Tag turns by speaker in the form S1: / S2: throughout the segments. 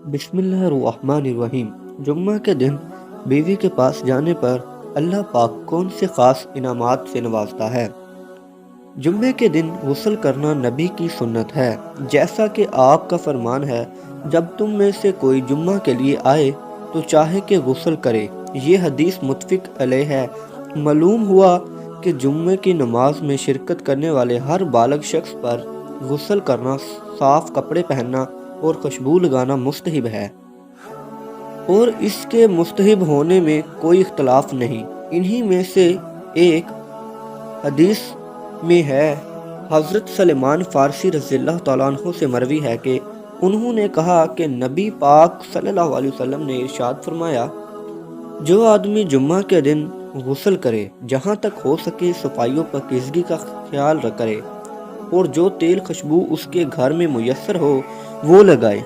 S1: بسم اللہ الرحمن الرحیم۔ جمعہ کے دن بیوی کے پاس جانے پر اللہ پاک کون سے خاص انعامات سے نوازتا ہے؟ جمعے کے دن غسل کرنا نبی کی سنت ہے، جیسا کہ آپ کا فرمان ہے، جب تم میں سے کوئی جمعہ کے لیے آئے تو چاہے کہ غسل کرے۔ یہ حدیث متفق علیہ ہے۔ معلوم ہوا کہ جمعے کی نماز میں شرکت کرنے والے ہر بالغ شخص پر غسل کرنا، صاف کپڑے پہننا اور خوشبو لگانا مستحب ہے، اور اس کے مستحب ہونے میں کوئی اختلاف نہیں۔ انہی میں سے ایک حدیث میں ہے، حضرت سلمان فارسی رضی اللہ تعالیٰ عنہ سے مروی ہے کہ انہوں نے کہا کہ نبی پاک صلی اللہ علیہ وسلم نے ارشاد فرمایا، جو آدمی جمعہ کے دن غسل کرے، جہاں تک ہو سکے صفائی و پاکیزگی کا خیال کرے، اور جو تیل خوشبو اس کے گھر میں میسر ہو وہ لگائے،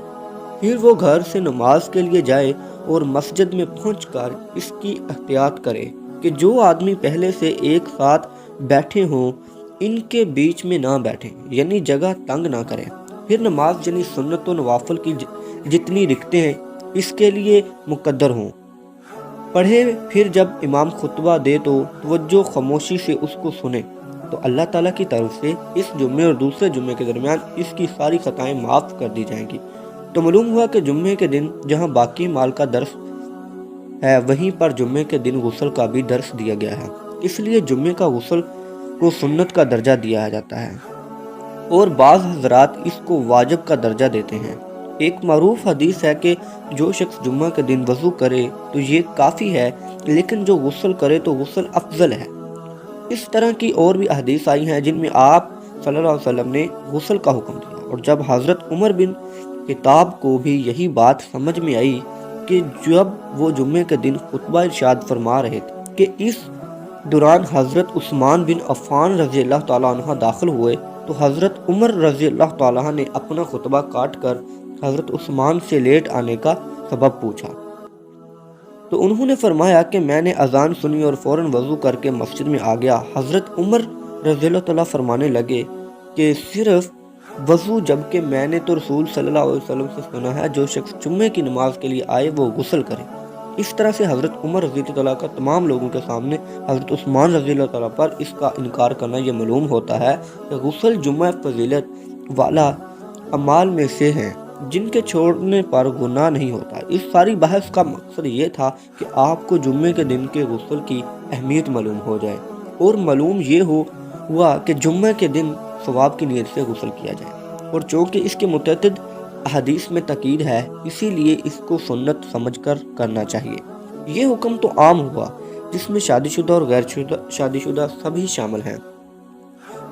S1: پھر وہ گھر سے نماز کے لیے جائے اور مسجد میں پہنچ کر اس کی احتیاط کرے کہ جو آدمی پہلے سے ایک ساتھ بیٹھے ہوں ان کے بیچ میں نہ بیٹھیں، یعنی جگہ تنگ نہ کریں۔ پھر نماز یعنی سنت و نوافل کی جتنی رکھتے ہیں اس کے لیے مقدر ہوں پڑھے، پھر جب امام خطبہ دے تو توجہ خاموشی سے اس کو سنیں، تو اللہ تعالیٰ کی طرف سے اس جمعے اور دوسرے جمعے کے درمیان اس کی ساری خطائیں معاف کر دی جائیں گی۔ تو معلوم ہوا کہ جمعے کے دن جہاں باقی مال کا درس ہے، وہیں پر جمعے کے دن غسل کا بھی درس دیا گیا ہے، اس لیے جمعے کا غسل کو سنت کا درجہ دیا جاتا ہے، اور بعض حضرات اس کو واجب کا درجہ دیتے ہیں۔ ایک معروف حدیث ہے کہ جو شخص جمعہ کے دن وضو کرے تو یہ کافی ہے، لیکن جو غسل کرے تو غسل افضل ہے۔ اس طرح کی اور بھی احادیث آئی ہیں جن میں آپ صلی اللہ علیہ وسلم نے غسل کا حکم دیا، اور جب حضرت عمر بن خطاب کو بھی یہی بات سمجھ میں آئی کہ جب وہ جمعے کے دن خطبہ ارشاد فرما رہے تھے کہ اس دوران حضرت عثمان بن عفان رضی اللہ تعالیٰ عنہ داخل ہوئے، تو حضرت عمر رضی اللہ تعالیٰ نے اپنا خطبہ کاٹ کر حضرت عثمان سے لیٹ آنے کا سبب پوچھا، تو انہوں نے فرمایا کہ میں نے اذان سنی اور فوراً وضو کر کے مسجد میں آ گیا۔ حضرت عمر رضی اللہ تعالیٰ فرمانے لگے کہ صرف وضو، جبکہ میں نے تو رسول صلی اللہ علیہ وسلم سے سنا ہے جو شخص جمعے کی نماز کے لیے آئے وہ غسل کرے۔ اس طرح سے حضرت عمر رضی اللہ تعالیٰ کا تمام لوگوں کے سامنے حضرت عثمان رضی اللہ تعالیٰ پر اس کا انکار کرنا یہ معلوم ہوتا ہے کہ غسل جمعہ فضیلت والا اعمال میں سے ہیں جن کے چھوڑنے پر گناہ نہیں ہوتا۔ اس ساری بحث کا مقصد یہ تھا کہ آپ کو جمعے کے دن کے غسل کی اہمیت معلوم ہو جائے، اور معلوم یہ ہوا کہ جمعے کے دن ثواب کی نیت سے غسل کیا جائے، اور چونکہ اس کے متعدد احادیث میں تاکید ہے اسی لیے اس کو سنت سمجھ کر کرنا چاہیے۔ یہ حکم تو عام ہوا جس میں شادی شدہ اور غیر شادی شدہ سبھی شامل ہیں۔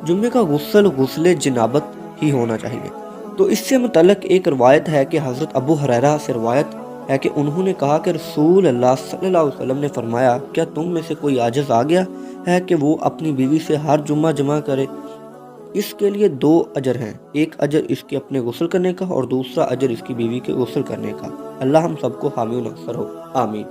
S1: جمعے کا غسل غسل جنابت ہی ہونا چاہیے۔ تو اس سے متعلق ایک روایت ہے کہ حضرت ابو ہریرہ سے روایت ہے کہ انہوں نے کہا کہ رسول اللہ صلی اللہ علیہ وسلم نے فرمایا، کیا تم میں سے کوئی عاجز آ گیا ہے کہ وہ اپنی بیوی سے ہر جمعہ جمع کرے؟ اس کے لیے 2 اجر ہیں، ایک اجر اس کے اپنے غسل کرنے کا اور دوسرا اجر اس کی بیوی کے غسل کرنے کا۔ اللہ ہم سب کو حامی و ناصر ہو، آمین۔